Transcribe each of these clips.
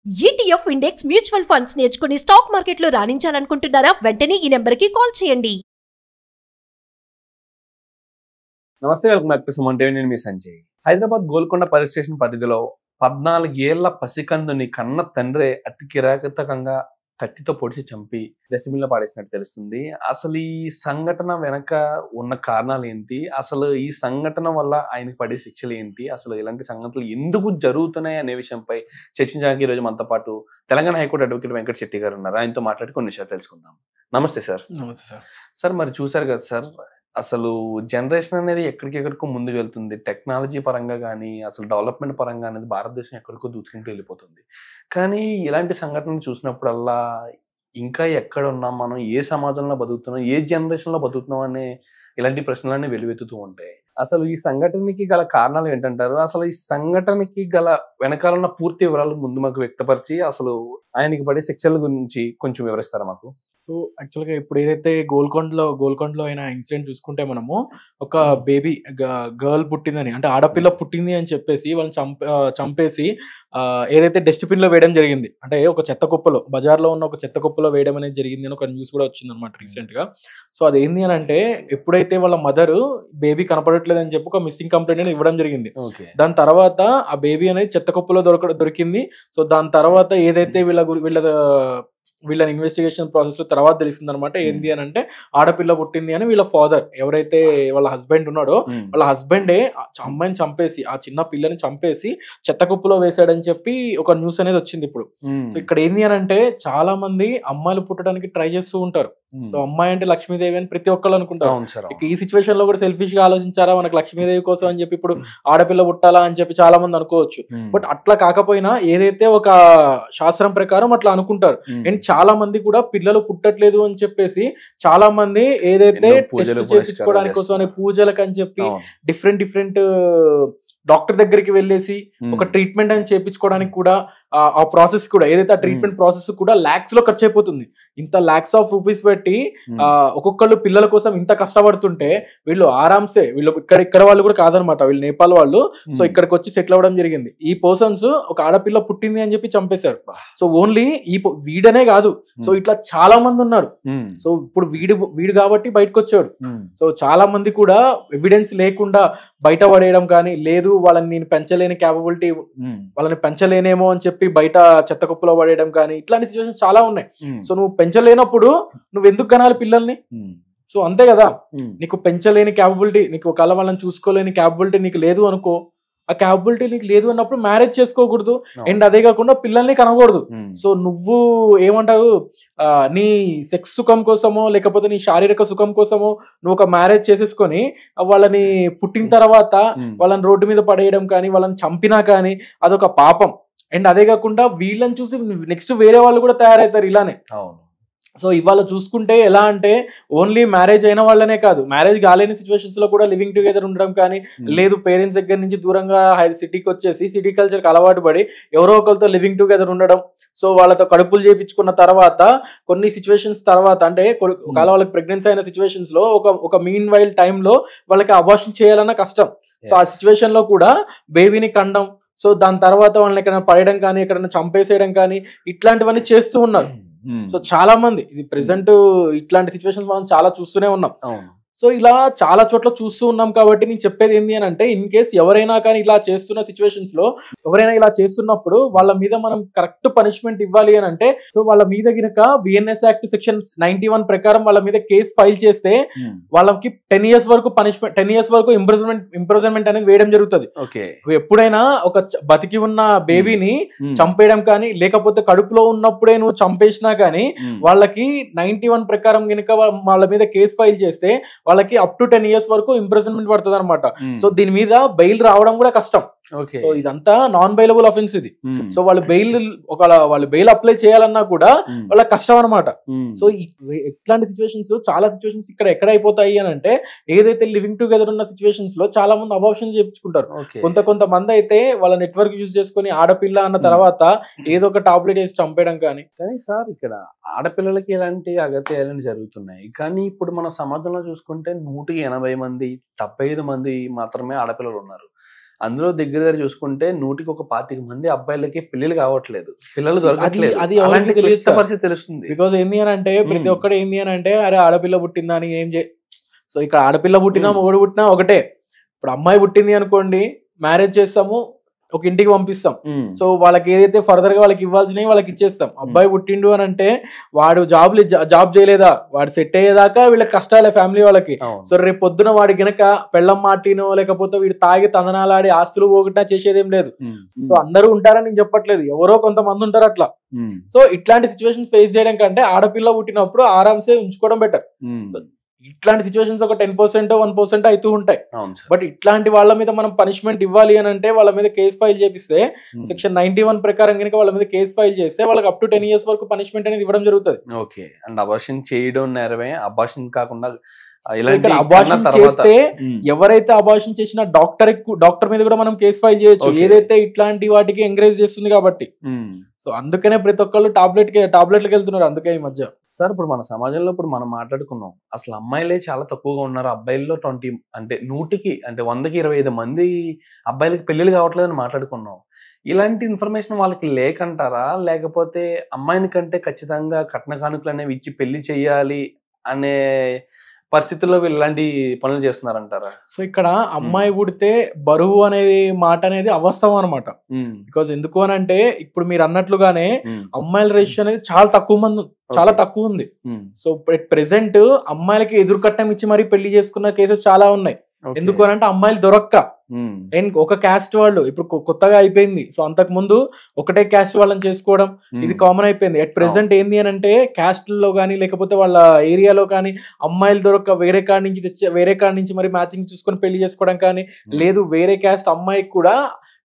ETF index mutual funds నేర్చుకుని stock మార్కెట్లో రాణించాలనుకుంటున్నారా? వెంటనే ఈ నెంబర్కి కాల్ చేయండి. నమస్తే, welcome back to Suman TV. నేను మీ సంజయ్. హైదరాబాద్ గోల్కొండ పోలీస్ స్టేషన్ పరిధిలో 14 ఏళ్ల పసికందుని కన్న తండ్రే అతి కిరాతకంగా కత్తితో పొడిచి చంపి డస్ట్బిన్ లో పాడేసినట్టు తెలుస్తుంది. అసలు ఈ సంఘటన వెనక ఉన్న కారణాలు ఏంటి, అసలు ఈ సంఘటన వల్ల ఆయనకి పడే శిక్షలు ఏంటి, అసలు ఇలాంటి సంఘటనలు ఎందుకు జరుగుతున్నాయి అనే విషయంపై చర్చించడానికి ఈరోజు మనతో పాటు తెలంగాణ హైకోర్టు అడ్వకేట్ వెంకట శెట్టి గారు ఉన్నారు. ఆయనతో మాట్లాడి కొన్ని విషయాలు తెలుసుకుందాం. నమస్తే సార్. నమస్తే సార్. సార్, మరి చూసారు కదా సార్, అసలు జనరేషన్ అనేది ఎక్కడికెక్కడికో ముందుకు వెళ్తుంది. టెక్నాలజీ పరంగా కానీ, అసలు డెవలప్మెంట్ పరంగా అనేది భారతదేశం ఎక్కడికో దూసుకుంటూ వెళ్ళిపోతుంది. కానీ ఇలాంటి సంఘటనలు చూసినప్పుడల్లా ఇంకా ఎక్కడ ఉన్నాం మనం, ఏ సమాజంలో బతుకుతున్నాం, ఏ జనరేషన్లో బతుకుతున్నాం అనే ఇలాంటి ప్రశ్నలన్నీ వెలువెత్తుతూ ఉంటాయి. అసలు ఈ సంఘటనకి గల కారణాలు ఏంటంటారు? అసలు ఈ సంఘటనకి గల వెనకాల ఉన్న పూర్తి వివరాలు ముందు మాకు వ్యక్తపరిచి అసలు ఆయనకి పడే శిక్షల గురించి కొంచెం వివరిస్తారా మాకు? సో యాక్చువల్గా ఇప్పుడు ఏదైతే గోల్కొండలో అయిన ఇన్సిడెంట్ చూసుకుంటే మనము ఒక బేబీ గర్ల్ పుట్టిందని, అంటే ఆడపిల్ల పుట్టింది అని చెప్పేసి వాళ్ళని చంపేసి ఏదైతే డస్ట్బిన్ లో వేయడం జరిగింది, అంటే ఒక చెత్త కుప్పలో, బజార్లో ఉన్న ఒక చెత్త కుప్పలో వేయడం అనేది జరిగింది అని ఒక న్యూస్ కూడా వచ్చింది అనమాట రీసెంట్ గా. సో అది ఏంది అని అంటే, ఎప్పుడైతే వాళ్ళ మదర్ బేబీ కనపడట్లేదు అని చెప్పి ఒక మిస్సింగ్ కంప్లైంట్ అనేది ఇవ్వడం జరిగింది. దాని తర్వాత ఆ బేబీ అనేది చెత్త కుప్పలో దొరికింది. సో దాని తర్వాత ఏదైతే వీళ్ళ ఇన్వెస్టిగేషన్ ప్రాసెస్ లో తర్వాత తెలిసింది అనమాట. ఏంది అని అంటే, ఆడపిల్ల పుట్టింది అని వీళ్ళ ఫాదర్, ఎవరైతే వాళ్ళ హస్బెండ్ ఉన్నాడో వాళ్ళ హస్బెండే అమ్మాయిని చంపేసి, ఆ చిన్న పిల్లని చంపేసి చెత్త కుప్పలో వేసాడని చెప్పి ఒక న్యూస్ అనేది వచ్చింది ఇప్పుడు. సో ఇక్కడ ఏంది అని అంటే, చాలా మంది అమ్మాయిలు పుట్టడానికి ట్రై చేస్తూ ఉంటారు. సో అమ్మాయి అంటే లక్ష్మీదేవి అని ప్రతి ఒక్కళ్ళు అనుకుంటారు. ఈ సిచ్యువేషన్ లో కూడా సెల్ఫిష్ గా ఆలోచించారా, మనకు లక్ష్మీదేవి కోసం అని చెప్పి ఇప్పుడు ఆడపిల్ల పుట్టాలా అని చెప్పి చాలా మంది అనుకోవచ్చు. బట్ అట్లా కాకపోయినా ఏదైతే ఒక శాస్త్రం ప్రకారం అట్లా అనుకుంటారు. అండ్ చాలా మంది కూడా పిల్లలు పుట్టట్లేదు అని చెప్పేసి చాలా మంది ఏదైతే టెస్ట్ చేయించుకోవడానికి కోసం అనే పూజలకు అని చెప్పి డిఫరెంట్ డాక్టర్ దగ్గరికి వెళ్ళేసి ఒక ట్రీట్మెంట్ అని చేయించుకోవడానికి కూడా ఆ ప్రాసెస్ కూడా, ఏదైతే ఆ ట్రీట్మెంట్ ప్రాసెస్ కూడా లాక్స్ లో ఖర్చు అయిపోతుంది. ఇంత లాక్స్ ఆఫ్ రూపీస్ పెట్టి ఒక్కొక్కళ్ళు పిల్లల కోసం ఇంత కష్టపడుతుంటే, వీళ్ళు ఆరామ్సే, వీళ్ళు ఇక్కడ వాళ్ళు కూడా కాదనమాట, వీళ్ళు నేపాల్ వాళ్ళు. సో ఇక్కడికి వచ్చి సెటిల్ అవ్వడం జరిగింది. ఈ పర్సన్స్ ఒక ఆడపిల్ల పుట్టింది అని చెప్పి చంపేశారు. సో ఓన్లీ వీడనే కాదు, సో ఇట్లా చాలా మంది ఉన్నారు. సో ఇప్పుడు వీడు కాబట్టి బయటకు వచ్చాడు. సో చాలా మంది కూడా ఎవిడెన్స్ లేకుండా బయట పడేయడం కానీ, లేదు వాళ్ళని నేను పెంచలేని క్యాపబిలిటీ, వాళ్ళని పెంచలేనేమో అని చెప్పి బయట చెత్త కుప్పలో పడేయడం కానీ, ఇట్లాంటి సిచ్యువేషన్స్ చాలా ఉన్నాయి. సో నువ్వు పెంచలేనప్పుడు నువ్వు ఎందుకు కనాలి పిల్లల్ని? సో అంతే కదా, నీకు పెంచలేని క్యాపబిలిటీ, నీకు ఒకవేళ వాళ్ళని చూసుకోలేని క్యాపబిలిటీ నీకు లేదు అనుకో, ఆ క్యాపబిలిటీ నీకు లేదు అన్నప్పుడు మ్యారేజ్ చేసుకోకూడదు. అండ్ అదే కాకుండా పిల్లల్ని కనకూడదు. సో నువ్వు ఏమంటావు, నీ సెక్స్ సుఖం కోసమో లేకపోతే నీ శారీరక సుఖం కోసమో నువ్వు ఒక మ్యారేజ్ చేసేసుకొని వాళ్ళని పుట్టిన తర్వాత వాళ్ళని రోడ్డు మీద పడేయడం కానీ, వాళ్ళని చంపినా కానీ అదొక పాపం. అండ్ అదే కాకుండా వీళ్ళని చూసి నెక్స్ట్ వేరే వాళ్ళు కూడా తయారవుతారు ఇలానే. సో ఇవాళ చూసుకుంటే ఎలా అంటే, ఓన్లీ మ్యారేజ్ అయిన వాళ్ళనే కాదు, మ్యారేజ్ కాలేని సిచ్యువేషన్స్ లో కూడా లివింగ్ టుగెదర్ ఉండడం కానీ, లేదు పేరెంట్స్ దగ్గర నుంచి దూరంగా సిటీకి వచ్చేసి సిటీ కల్చర్కి అలవాటు పడి ఎవరో ఒకరితో లివింగ్ టుగెదర్ ఉండడం. సో వాళ్ళతో కడుపులు చేయించుకున్న తర్వాత కొన్ని సిచ్యువేషన్స్ తర్వాత, అంటే ఒకవేళ వాళ్ళకి ప్రెగ్నెన్సీ అయిన సిచ్యువేషన్స్ లో ఒక మీన్ వైల్ టైంలో వాళ్ళకి అబార్షన్ చేయాలన్న కష్టం. సో ఆ సిచ్యువేషన్ లో కూడా బేబీని కండం, సో దాని తర్వాత వాళ్ళని ఎక్కడైనా పడేయడం కానీ, ఎక్కడైనా చంపేసేయడం కానీ, ఇట్లాంటివన్నీ చేస్తూ ఉన్నారు. సో చాలా మంది ఇది ప్రెసెంట్ ఇట్లాంటి సిచ్యువేషన్స్ మనం చాలా చూస్తూనే ఉన్నాం. సో ఇలా చాలా చోట్ల చూస్తూ ఉన్నాం. కాబట్టి నేను చెప్పేది ఏంటి అని అంటే, ఇన్ కేస్ ఎవరైనా కానీ ఇలా చేస్తున్న సిచ్యువేషన్స్ లో, ఎవరైనా ఇలా చేస్తున్నప్పుడు వాళ్ళ మీద మనం కరెక్ట్ పనిష్మెంట్ ఇవ్వాలి అని అంటే, సో వాళ్ళ మీద గినక బిఎన్ఎస్ యాక్ట్ సెక్షన్ 91 ప్రకారం వాళ్ళ మీద కేసు ఫైల్ చేస్తే వాళ్ళకి 10 years వరకు పనిష్మెంట్, 10 years వరకు ఇంప్రిజన్మెంట్ అనేది వేయడం జరుగుతుంది. ఎప్పుడైనా ఒక బతికి ఉన్న బేబీని చంపేయడం కానీ, లేకపోతే కడుపులో ఉన్నప్పుడే నువ్వు చంపేసినా కానీ, వాళ్ళకి 91 ప్రకారం గినక వాళ్ళ మీద కేసు ఫైల్ చేస్తే వాళ్ళకి అప్ టు 10 years వరకు ఇంప్రిజన్మెంట్ పడుతుంది అనమాట. సో దీని మీద బెయిల్ రావడం కూడా కష్టం. సో ఇదంతా నాన్ బెయిలబుల్ అఫెన్స్ ఇది. సో వాళ్ళు బెయిల్ అప్లై చేయాలన్నా కూడా వాళ్ళకి కష్టం అనమాట. సో ఇట్లాంటి సిచ్యువేషన్స్, చాలా సిచ్యువేషన్స్ ఎక్కడ అయిపోతాయి అని అంటే, ఏదైతే లివింగ్ టుగెదర్ ఉన్న సిచ్యువేషన్స్ లో చాలా మంది అబార్షన్ చేయించుకుంటారు. కొంతమంది అయితే వాళ్ళ నెట్వర్క్ యూజ్ చేసుకుని ఆడపిల్ల అన్న తర్వాత ఏదో ఒక టాబ్లెట్ వేసి చంపేయడం కానీ. సార్, ఇక్కడ ఆడపిల్లలకి ఎలాంటి అగత్యాలు జరుగుతున్నాయి, కానీ ఇప్పుడు మన సమాజంలో చూసుకుంటే 180 మంది 75 మంది మాత్రమే ఆడపిల్లలు ఉన్నారు. అందులో దగ్గర చూసుకుంటే 125 మంది అబ్బాయిలకి పెళ్లిళ్ళు కావట్లేదు, పిల్లలు అది దొరకట్లేదు. అది ఎవరికి అలాంటి తెలియదు క్లిష్ట సార్. పరిస్థితి తెలుస్తుంది. బికాజ్ ఏంది అని అంటే ప్రతి మ్మ్. ఒక్కడు ఏంది అని అంటే అరే ఆడపిల్ల పుట్టిందా అని ఏం చే సో ఇక్కడ ఆడపిల్ల పుట్టినా మ్మ్. మొగుడు పుట్టినా ఒకటే. ఇప్పుడు అమ్మాయి పుట్టింది అనుకోండి, మ్యారేజ్ చేస్తాము, ఒక ఇంటికి పంపిస్తాం. మ్మ్. సో వాళ్ళకి ఏదైతే ఫర్దర్ గా వాళ్ళకి ఇవ్వాల్సినవి వాళ్ళకి ఇచ్చేస్తాం. అబ్బాయి పుట్టిండు అని అంటే వాడు జాబ్ చేయలేదా, వాడు సెట్ అయ్యేదాకా వీళ్ళకి కష్టాలే ఫ్యామిలీ వాళ్ళకి. అవును. సో రేపు పొద్దున వాడి గనక పెళ్ళం మాటినో లేకపోతే వీడు తాగి తందనాలాడి ఆస్తులు పోగొట్టినా చేసేదేం లేదు. మ్మ్. సో అందరూ ఉంటారని నేను చెప్పట్లేదు, ఎవరో కొంతమంది ఉంటారు అట్లా. మ్మ్. సో ఇట్లాంటి సిచ్యువేషన్స్ ఫేస్ చేయడం కంటే ఆడపిల్ల పుట్టినప్పుడు ఆరామ్సే ఉంచుకోవడం బెటర్. మ్మ్. సో ఇట్లాంటి సిచ్యువేషన్స్ ఒక 10% 1% అవుతూ ఉంటాయి. అవును సార్. బట్ ఇట్లాంటి వాళ్ళ మీద మనం పనిష్మెంట్ ఇవ్వాలి అని అంటే వాళ్ళ మీద కేసు ఫైల్ చేపిస్తే మ్మ్. సెక్షన్ 91 ప్రకారం కనుక వాళ్ళ మీద కేసు ఫైల్ చేస్తే వాళ్ళకి అప్ టు 10 years వరకు పనిష్మెంట్ అనేది ఇవ్వడం జరుగుతుంది. ఓకే. అండ్ అబార్షన్ చేయడం నేరమే, అబార్షన్ కాకుండా సో ఇలాంటి ఇక్కడ కన్నా అబార్షన్ తర్వాత చేస్తే మ్మ్. ఎవరైతే అబార్షన్ చేసిన డాక్టర్ మీద కూడా మనం కేసు ఫైల్ చేయొచ్చు, Okay. ఏదైతే ఇట్లాంటి వాటికి ఎంకరేజ్ చేస్తుంది కాబట్టి. మ్మ్. సో అందుకనే ప్రతి ఒక్కళ్ళు టాబ్లెట్లకు వెళ్తున్నారు అందుకే ఈ మధ్య. సార్ ఇప్పుడు మన సమాజంలో ఇప్పుడు మనం మాట్లాడుకున్నాం, అసలు అమ్మాయిలే చాలా తక్కువగా ఉన్నారు, అబ్బాయిల్లో 20 అంటే 100కి అంటే 100కి 25 మంది అబ్బాయిలకి పెళ్లిళ్ళు కావట్లేదని మాట్లాడుకున్నాం. ఇలాంటి ఇన్ఫర్మేషన్ వాళ్ళకి లేకంటారా, లేకపోతే అమ్మాయిని కంటే ఖచ్చితంగా కట్న కానుకలు అనేవి ఇచ్చి పెళ్లి చేయాలి అనే పరిస్థితుల్లో వీళ్ళు ఇలాంటి పనులు చేస్తున్నారంటారా? సో ఇక్కడ అమ్మాయి పుడితే బరువు అనేది మాట అనేది అవాస్తవం అనమాట. మ్మ్. బికాజ్ ఎందుకు అని అంటే ఇప్పుడు మీరు అన్నట్లుగానే మ్మ్. అమ్మాయిల రేషియో అనేది చాలా తక్కువ ఉంది. మ్మ్. సో ప్రెసెంట్ అమ్మాయిలకి ఎదురు కట్నం ఇచ్చి మరీ పెళ్లి చేసుకున్న కేసెస్ చాలా ఉన్నాయి. ఓకే. ఎందుకు అని అంటే అమ్మాయిలు దొరక్క మ్మ్. అండ్ ఒక క్యాస్ట్ వాళ్ళు ఇప్పుడు కొత్తగా అయిపోయింది. సో అంతకు ముందు ఒకటే క్యాస్ట్ వాళ్ళని చేసుకోవడం ఇది కామన్ అయిపోయింది. అట్ ప్రెసెంట్ ఏంది అని అంటే క్యాస్ట్లో కానీ లేకపోతే వాళ్ళ ఏరియాలో కానీ అమ్మాయిలు దొరక్క వేరే కాడ నుంచి మరి మ్యాచింగ్ చూసుకొని పెళ్లి చేసుకోవడం కానీ, లేదు వేరే క్యాస్ట్ అమ్మాయికి కూడా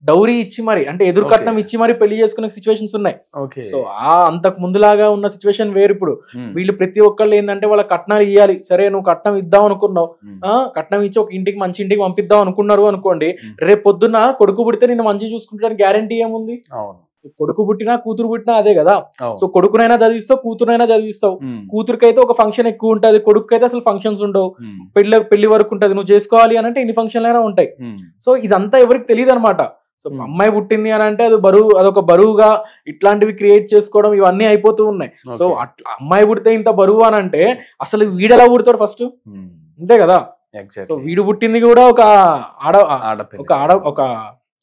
డౌరీ ఇచ్చి మరి అంటే ఎదురు కట్నం ఇచ్చి మరి పెళ్లి చేసుకునే సిచ్యువేషన్స్ ఉన్నాయి. ఓకే. సో అంతకు ముందులాగా ఉన్న సిచ్యువేషన్ వేరు. ఇప్పుడు మ్మ్. వీళ్ళు ప్రతి ఒక్కళ్ళు ఏంటంటే వాళ్ళ కట్నాలు ఇవ్వాలి. సరే నువ్వు కట్నం ఇద్దాం అనుకున్నావు, మ్మ్. కట్నం ఇచ్చి ఒక ఇంటికి మంచి ఇంటికి పంపిద్దాం అనుకున్నారు అనుకోండి, మ్మ్. రేపు పొద్దున్న కొడుకు పుడితే నిన్ను మంచి చూసుకుంటానికి గ్యారంటీ ఏముంది? అవును. కొడుకు పుట్టినా కూతురు పుట్టినా అదే కదా. అవును. సో కొడుకునైనా చదివిస్తావు, కూతురునైనా చదివిస్తావు. మ్మ్. కూతురుకైతే ఒక ఫంక్షన్ ఎక్కువ ఉంటది, కొడుకుకైతే అసలు ఫంక్షన్స్ ఉండవు. మ్మ్. పెళ్లి వరకు ఉంటది, నువ్వు చేసుకోవాలి అని అంటే ఎన్ని ఫంక్షన్లు అయినా ఉంటాయి. మ్మ్. సో ఇదంతా ఎవరికి తెలియదు అనమాట. So Hmm. అమ్మాయి పుట్టింది అని అంటే అదొక బరువుగా ఇట్లాంటివి క్రియేట్ చేసుకోవడం ఇవన్నీ అయిపోతూ ఉన్నాయి. So Okay. అట్లా అమ్మాయి పుడితే ఇంత బరువు అని అంటే అసలు వీడెలా పుడతాడు ఫస్ట్? మ్మ్. అంతే కదా. Exactly. సో వీడు పుట్టింది కూడా ఒక ఆడపిల్ల. ఒక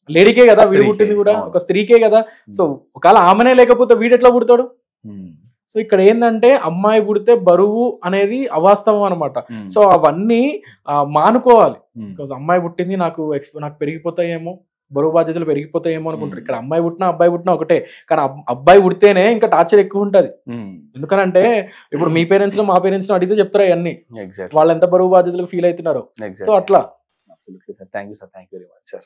లేడీకే కదా, వీడు స్త్రీకే, పుట్టింది కూడా అవును. ఒక స్త్రీకే కదా. సో ఒకవేళ ఆమెనే లేకపోతే వీడు ఎట్లా పుడతాడు? మ్మ్. సో ఇక్కడ ఏంటంటే అమ్మాయి పుడితే బరువు అనేది అవాస్తవం అనమాట. మ్మ్. సో అవన్నీ మానుకోవాలి. మ్మ్. బికాస్ అమ్మాయి పుట్టింది నాకు పెరిగిపోతాయేమో, బరువు బాధ్యతలు పెరిగిపోతాయేమో అనుకుంటారు. ఇక్కడ అమ్మాయి పుట్టినా అబ్బాయి పుట్టినా ఒకటే. కానీ అబ్బాయి పుడితేనే ఇంకా టార్చర్ ఎక్కువ ఉంటది. మ్మ్. ఎందుకనంటే ఇప్పుడు మీ పేరెంట్స్ లో మా పేరెంట్స్ లో అడిగితే చెప్తారు అవన్నీ, Exactly. వాళ్ళు ఎంత బరువు బాధ్యతలు ఫీల్ అవుతున్నారు. Exactly. సో అట్లా. Absolutely, sir. Thank you, sir. Thank you very much, sir.